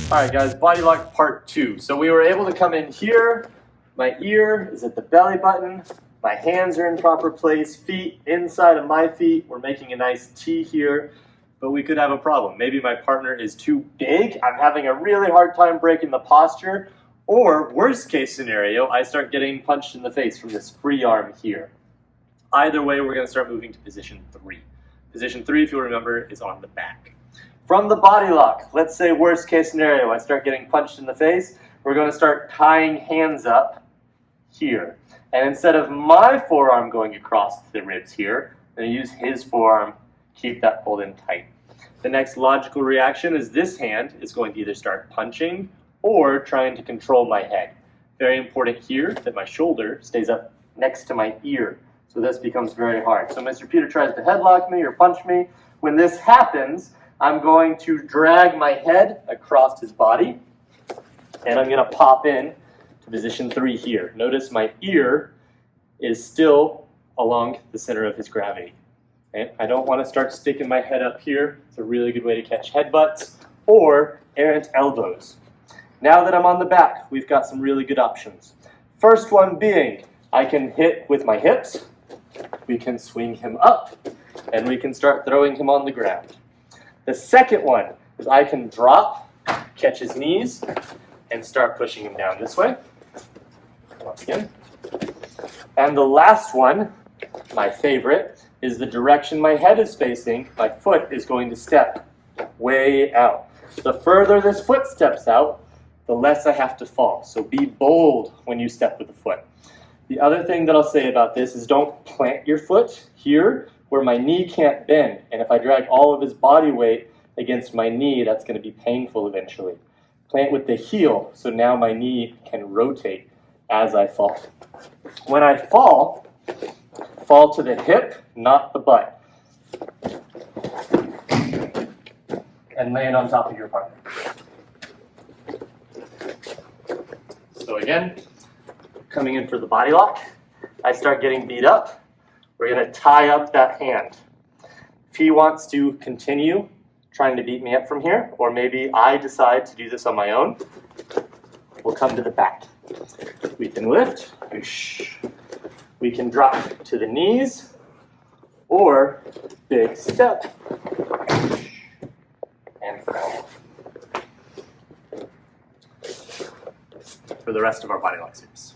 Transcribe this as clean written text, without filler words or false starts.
All right, guys, body lock part 2. So we were able to come in here. My ear is at the belly button. My hands are in proper place. Feet inside of my feet. We're making a nice T here, but we could have a problem. Maybe my partner is too big. I'm having a really hard time breaking the posture. Or worst case scenario, I start getting punched in the face from this free arm here. Either way, we're going to start moving to position 3. Position 3, if you'll remember, is on the back. From the body lock, let's say worst case scenario, I start getting punched in the face. We're going to start tying hands up here. And instead of my forearm going across the ribs here, I'm going to use his forearm, keep that pulled in tight. The next logical reaction is this hand is going to either start punching or trying to control my head. Very important here that my shoulder stays up next to my ear. So this becomes very hard. So Mr. Peter tries to headlock me or punch me. When this happens, I'm going to drag my head across his body, and I'm going to pop in to position 3 here. Notice my ear is still along the center of his gravity. Okay? I don't want to start sticking my head up here. It's a really good way to catch headbutts or errant elbows. Now that I'm on the back, we've got some really good options. First one being, I can hit with my hips, we can swing him up, and we can start throwing him on the ground. The second one is I can drop, catch his knees, and start pushing him down this way. Once again. And the last one, my favorite, is the direction my head is facing. My foot is going to step way out. The further this foot steps out, the less I have to fall. So be bold when you step with the foot. The other thing that I'll say about this is don't plant your foot here where my knee can't bend. And if I drag all of his body weight against my knee, that's going to be painful eventually. Plant with the heel, so now my knee can rotate as I fall. When I fall to the hip, not the butt. And land on top of your partner. So again, coming in for the body lock, I start getting beat up. We're going to tie up that hand. If he wants to continue trying to beat me up from here, or maybe I decide to do this on my own, we'll come to the back. We can lift, we can drop to the knees, or big step, and fall. For the rest of our body lock series.